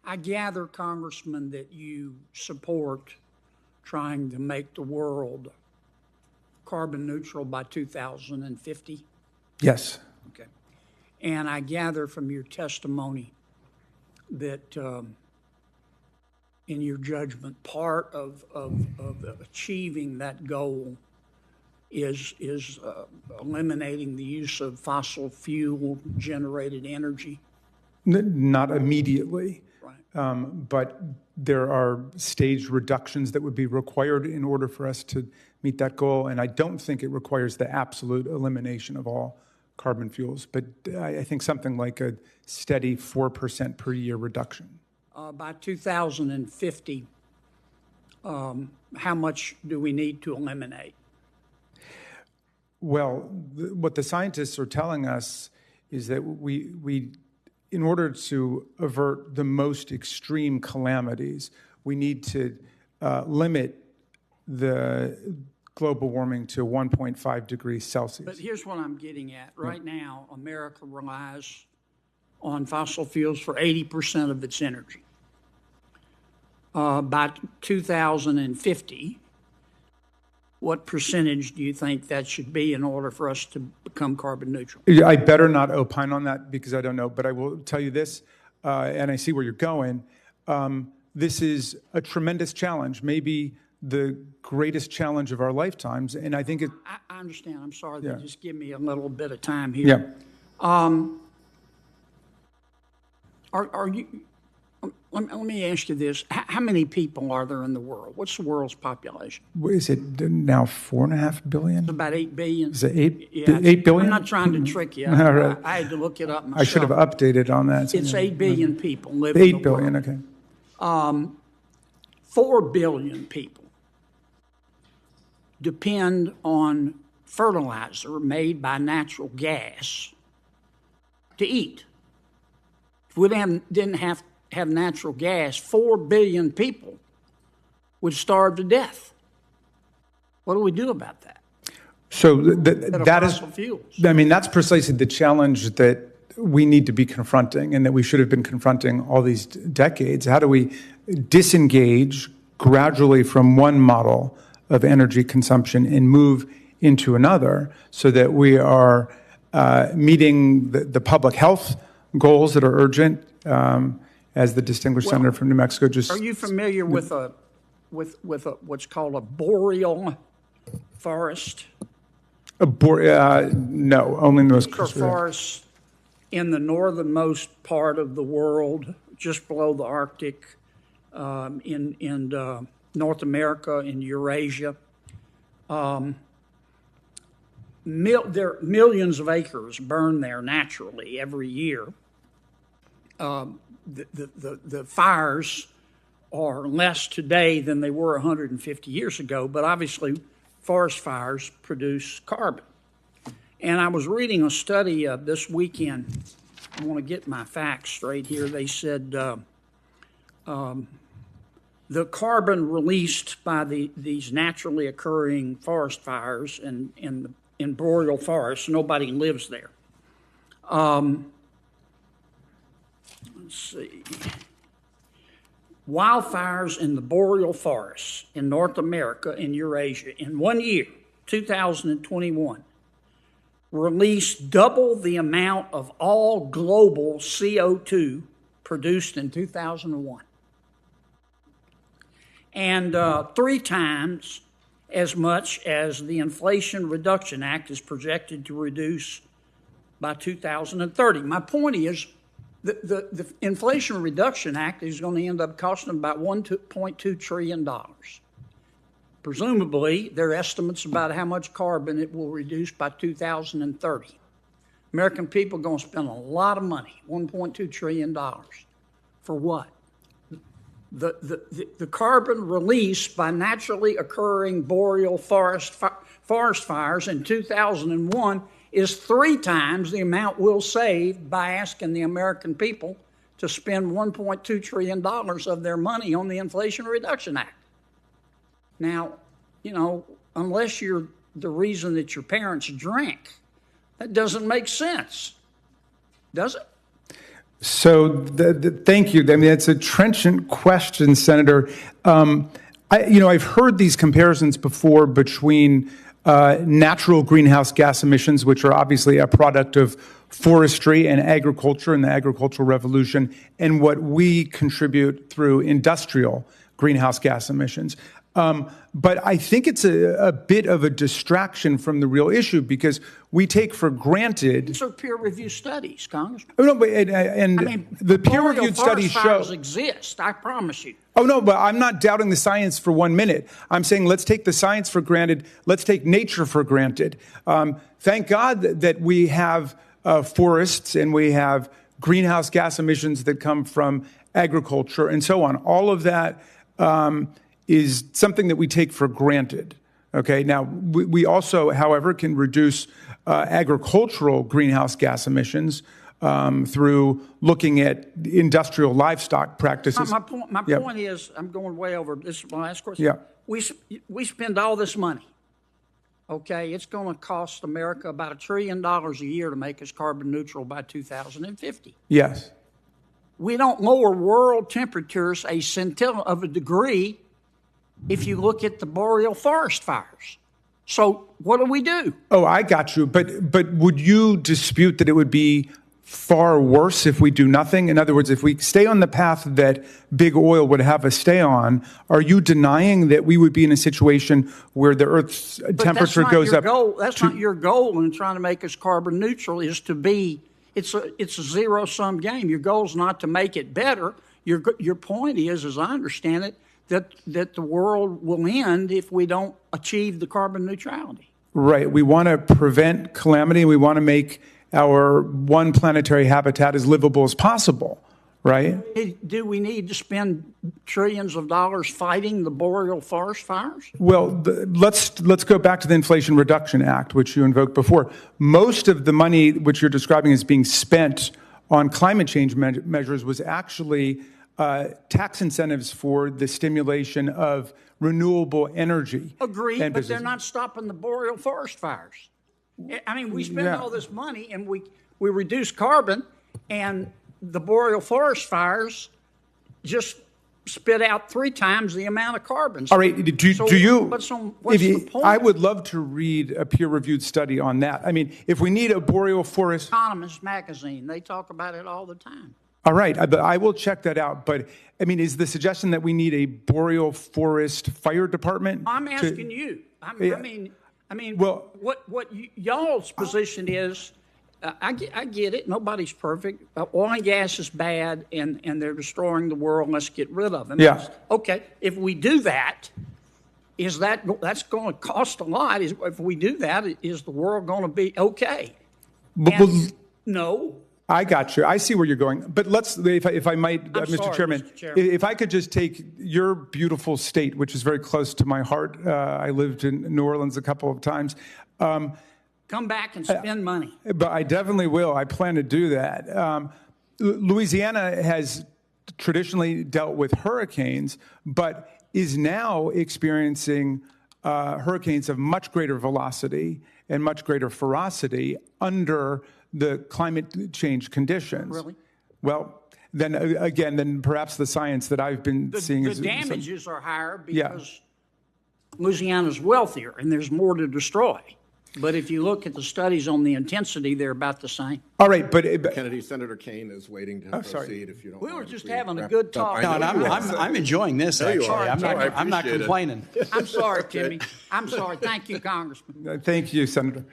I gather, Congressman, that you support trying to make the world carbon neutral by 2050? Yes. Okay. And I gather from your testimony that, in your judgment, part of achieving that goal is eliminating the use of fossil fuel generated energy? Not immediately. Right. But there are staged reductions that would be required in order for us to meet that goal. And I don't think it requires the absolute elimination of all carbon fuels, but I think something like a steady 4% per year reduction. By 2050, how much do we need to eliminate? Well, what the scientists are telling us is that we in order to avert the most extreme calamities, we need to limit the global warming to 1.5 degrees Celsius. But here's what I'm getting at. Right now, America relies on fossil fuels for 80% of its energy. By 2050, what percentage do you think that should be in order for us to become carbon neutral? I better not opine on that because I don't know, but I will tell you this, and I see where you're going. This is a tremendous challenge, maybe the greatest challenge of our lifetimes, and I think it... I understand. I'm sorry. Yeah. Just give me a little bit of time here. Yeah. Are you... Let me ask you this. How many people are there in the world? What's the world's population? Is it now 4.5 billion? It's about 8 billion. Is it 8 billion? I'm not trying to trick you. Right. I had to look it up myself. I should have updated on that. It's 8 billion people living in the 8 billion, world. Okay. 4 billion people depend on fertilizer made by natural gas to eat. If we didn't have natural gas, 4 billion people would starve to death. What do we do about that? So that is, fuels. I mean, that's precisely the challenge that we need to be confronting and that we should have been confronting all these decades. How do we disengage gradually from one model of energy consumption and move into another so that we are meeting the public health goals that are urgent, as the distinguished senator from New Mexico just... Are you familiar with what's called a boreal forest? No, only in the most... Forests in the northernmost part of the world, just below the Arctic, in North America, in Eurasia. Millions of acres burn there naturally every year. The fires are less today than they were 150 years ago, but obviously forest fires produce carbon. And I was reading a study this weekend. I want to get my facts straight here. They said the carbon released by these naturally occurring forest fires in boreal forests, nobody lives there. Let's see. Wildfires in the boreal forests in North America and Eurasia in 1 year, 2021, released double the amount of all global CO2 produced in 2001. And 3 times as much as the Inflation Reduction Act is projected to reduce by 2030. My point is, the Inflation Reduction Act is going to end up costing about $1.2 trillion. Presumably, there are estimates about how much carbon it will reduce by 2030. American people are going to spend a lot of money, $1.2 trillion. For what? The carbon released by naturally occurring boreal forest fires in 2001 is 3 times the amount we'll save by asking the American people to spend $1.2 trillion of their money on the Inflation Reduction Act. Now, unless you're the reason that your parents drank, that doesn't make sense, does it? So thank you. I mean, it's a trenchant question, Senator. I've heard these comparisons before between natural greenhouse gas emissions, which are obviously a product of forestry and agriculture and the agricultural revolution, and what we contribute through industrial greenhouse gas emissions. But I think it's a bit of a distraction from the real issue because we take for granted. These are peer-reviewed studies, Congressman. Oh, no, but the peer-reviewed studies show exist. I promise you. Oh, no, but I'm not doubting the science for 1 minute. I'm saying let's take the science for granted. Let's take nature for granted. Thank God that we have forests and we have greenhouse gas emissions that come from agriculture and so on. All of that is something that we take for granted. Okay. Now, we also, however, can reduce agricultural greenhouse gas emissions through looking at industrial livestock practices. My point is, I'm going way over. This is my last question. Yeah. We spend all this money. Okay, it's going to cost America about $1 trillion a year to make us carbon neutral by 2050. Yes. We don't lower world temperatures a scintilla of a degree if you look at the Boreal forest fires. So what do? Oh, I got you. But would you dispute that it would be far worse if we do nothing? In other words, if we stay on the path that big oil would have us stay on, are you denying that we would be in a situation where the Earth's temperature goes up? That's not your goal in trying to make us carbon neutral. Is to be. It's a zero-sum game. Your goal is not to make it better. Your point is, as I understand it, that the world will end if we don't achieve the carbon neutrality. Right. We want to prevent calamity. We want to make our one planetary habitat as livable as possible, right? Do we need to spend trillions of dollars fighting the Boreal forest fires? Well, let's go back to the Inflation Reduction Act, which you invoked before. Most of the money which you're describing as being spent on climate change measures was actually tax incentives for the stimulation of renewable energy. Agreed, but they're not stopping the Boreal forest fires. I mean, we spend all this money and we reduce carbon, and the Boreal forest fires just spit out 3 times the amount of carbon. All right. Do you? What's the point? I would love to read a peer-reviewed study on that. I mean, if we need a Boreal forest. Economist magazine, they talk about it all the time. All right. I will check that out. But, I mean, is the suggestion that we need a Boreal forest fire department? I'm asking you. I mean, well, what y'all's position is, I get it. Nobody's perfect. Oil and gas is bad, and they're destroying the world. Let's get rid of them. Yeah. Okay. If we do that, that's going to cost a lot? If we do that, is the world going to be okay? No. I got you. I see where you're going. But let's, if I might, Mr. Chairman, if I could just take your beautiful state, which is very close to my heart. I lived in New Orleans a couple of times. Come back and spend money. But I definitely will. I plan to do that. Louisiana has traditionally dealt with hurricanes, but is now experiencing hurricanes of much greater velocity and much greater ferocity under the climate change conditions. Really? Well, then perhaps the science that I've been seeing is... The damages are higher because Louisiana's wealthier and there's more to destroy. But if you look at the studies on the intensity, they're about the same. All right, but Kennedy, Senator Kane is waiting to proceed. If you don't, we were just having a good talk. No, I'm enjoying this. Actually, I'm not complaining. I'm sorry, Timmy. I'm sorry. Thank you, Congressman. Thank you, Senator.